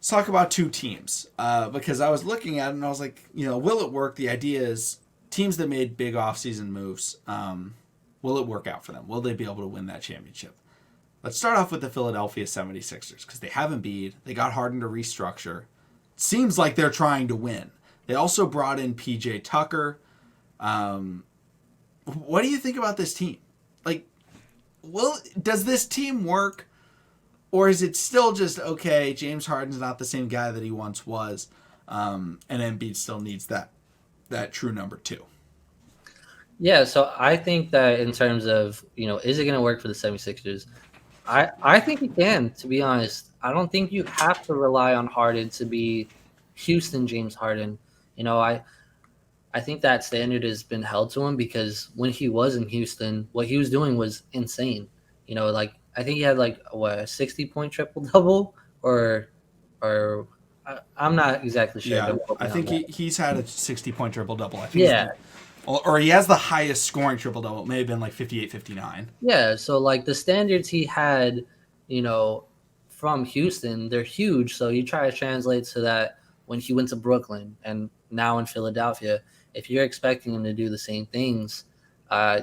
Let's talk about two teams because I was looking at it and I was like, will it work? The idea is teams that made big offseason moves, will it work out for them? Will they be able to win that championship? Let's start off with the Philadelphia 76ers because they have Embiid. They got Harden to restructure. It seems like they're trying to win. They also brought in PJ Tucker. What do you think about this team? Like, does this team work? Or is it still just, okay, James Harden's not the same guy that he once was, and Embiid still needs that true number two? Yeah, so I think that in terms of, is it going to work for the 76ers? I think it can, to be honest. I don't think you have to rely on Harden to be Houston James Harden. I think that standard has been held to him because when he was in Houston, what he was doing was insane. Like I think he had like a 60-point triple double or I'm not exactly sure. Yeah, Don't quote I me on think that. he's had a 60-point triple double. I think Yeah, or he has the highest scoring triple double. It may have been like 58, 59. yeah. So like the standards he had, you know, from Houston, they're huge. So you try to translate to that when he went to Brooklyn and now in Philadelphia. If you're expecting him to do the same things, uh,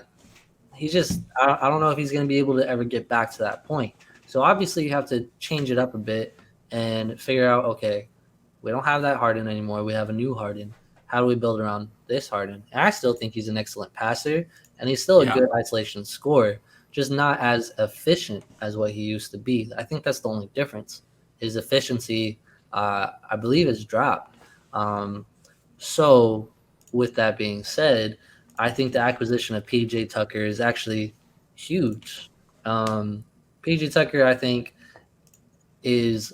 he just I don't know if he's going to be able to ever get back to that point. So obviously you have to change it up a bit and figure out, okay, we don't have that Harden anymore. We have a new Harden. How do we build around this Harden? And I still think he's an excellent passer and he's still a Yeah, good isolation scorer, just not as efficient as what he used to be. I think that's the only difference. His efficiency, I believe, has dropped. Um, so, with that being said, I think the acquisition of PJ Tucker is actually huge. PJ Tucker, I think, is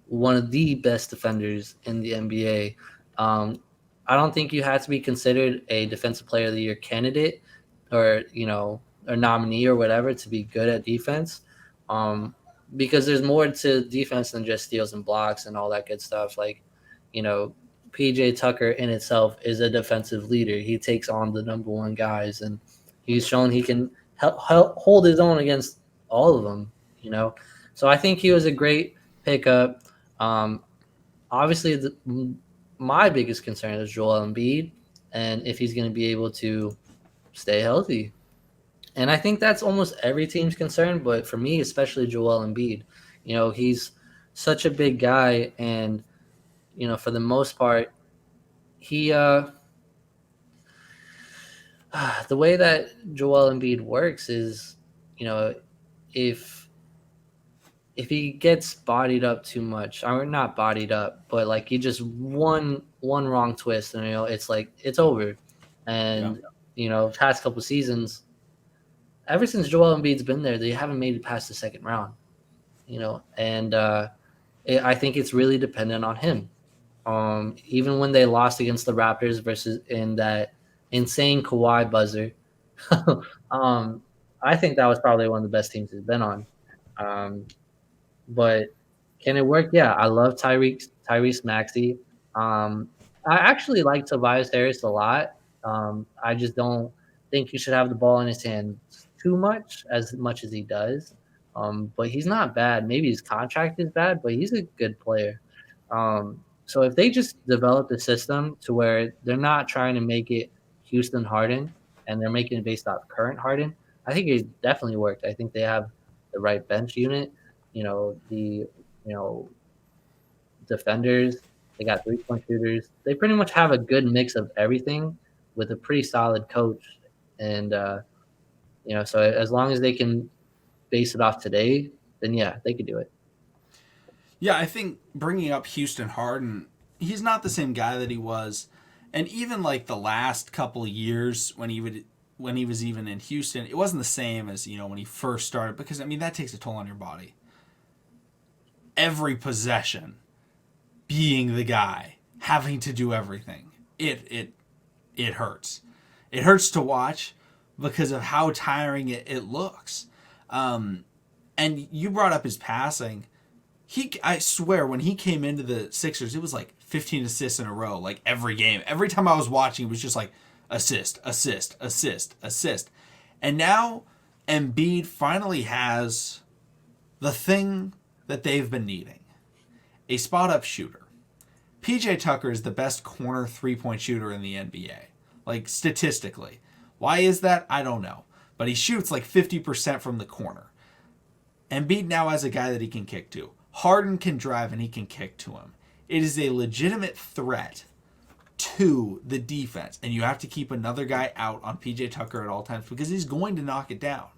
one of the best defenders in the NBA. Um, I don't think you have to be considered a Defensive Player of the Year candidate or or nominee or whatever to be good at defense, um, because there's more to defense than just steals and blocks and all that good stuff. Like, you know, PJ Tucker in itself is a defensive leader. He takes on the number one guys, and he's shown he can hold his own against all of them. You know, so I think he was a great pickup. Um, Obviously, my biggest concern is Joel Embiid and if he's going to be able to stay healthy. And I think that's almost every team's concern, but for me, especially Joel Embiid, he's such a big guy, and for the most part, he the way that Joel Embiid works is, you know, if if he gets bodied up too much, or not bodied up, but like he just one wrong twist, and it's like it's over. yeah. And past couple seasons, ever since Joel Embiid's been there, they haven't made it past the second round. And I think it's really dependent on him. Even when they lost against the Raptors versus in that insane Kawhi buzzer, um, I think that was probably one of the best teams he's been on. Um, but can it work? Yeah, I love Tyrese Maxey. Um, I actually like Tobias Harris a lot. I just don't think he should have the ball in his hands too much as he does. But he's not bad. Maybe his contract is bad, but he's a good player. So if they just develop the system to where they're not trying to make it Houston Harden and they're making it based off current Harden, I think it definitely worked. I think they have the right bench unit. The defenders. They got 3-point shooters. They pretty much have a good mix of everything with a pretty solid coach. And so as long as they can base it off today, then yeah, they could do it. Yeah, I think bringing up Houston Harden, he's not the same guy that he was, and even like the last couple of years when he was even in Houston, it wasn't the same as when he first started because I mean that takes a toll on your body. Every possession, being the guy, having to do everything, it hurts. It hurts to watch because of how tiring it looks. And you brought up his passing. I swear when he came into the Sixers, it was like 15 assists in a row, like every game. Every time I was watching, it was just like assist, assist, assist, assist. And now Embiid finally has the thing that they've been needing. a spot up shooter. PJ Tucker is the best corner 3-point shooter in the NBA, like statistically. Why is that? I don't know. But he shoots like 50% from the corner. Embiid now has a guy that he can kick to. Harden can drive and he can kick to him. It is a legitimate threat to the defense. And you have to keep another guy out on PJ Tucker at all times because he's going to knock it down.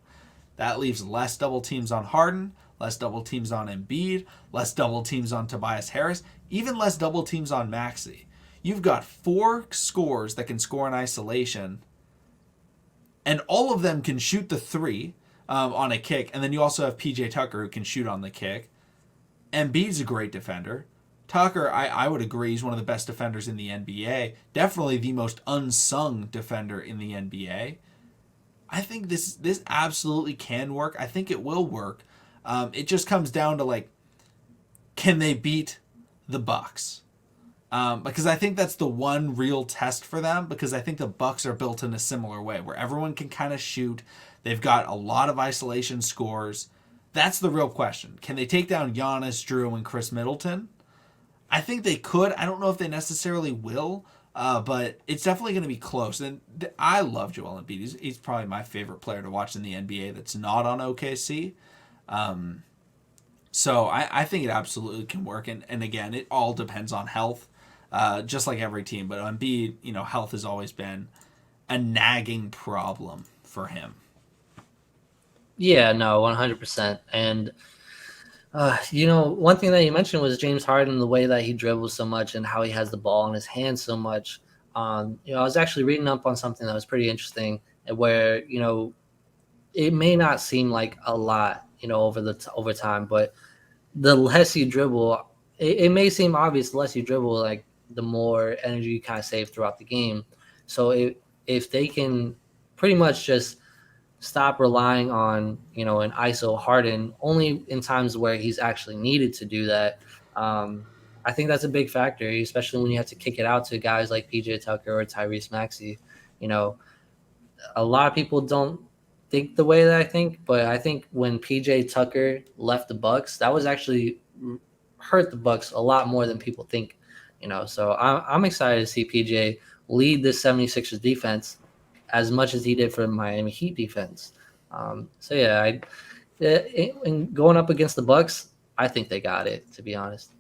That leaves less double teams on Harden, less double teams on Embiid, less double teams on Tobias Harris, even less double teams on Maxey. You've got 4 scorers that can score in isolation, and all of them can shoot the 3 on a kick, and then you also have PJ Tucker who can shoot on the kick. Embiid's a great defender. Tucker, I would agree, is one of the best defenders in the NBA. Definitely the most unsung defender in the NBA. I think this absolutely can work. I think it will work. It just comes down to, like, can they beat the Bucks? Because I think that's the one real test for them, because I think the Bucks are built in a similar way where everyone can kind of shoot. They've got a lot of isolation scores. That's the real question. Can they take down Giannis, Drew, and Chris Middleton? I think they could. I don't know if they necessarily will, but it's definitely going to be close. And I love Joel Embiid. He's probably my favorite player to watch in the NBA that's not on OKC. So I think it absolutely can work. And again, it all depends on health, just like every team. But Embiid, health has always been a nagging problem for him. Yeah, no, 100%. And one thing that you mentioned was James Harden, the way that he dribbles so much and how he has the ball in his hands so much. I was actually reading up on something that was pretty interesting, where it may not seem like a lot, over time, but the less you dribble, it may seem obvious. The less you dribble, like the more energy you kind of save throughout the game. So if they can pretty much just stop relying on, an ISO Harden only in times where he's actually needed to do that. I think that's a big factor, especially when you have to kick it out to guys like PJ Tucker or Tyrese Maxey. A lot of people don't think the way that I think, but I think when PJ Tucker left the Bucks, that was actually hurt the Bucks a lot more than people think. So I'm excited to see PJ lead this 76ers defense as much as he did for Miami Heat defense. So yeah, and going up against the Bucks, I think they got it, to be honest.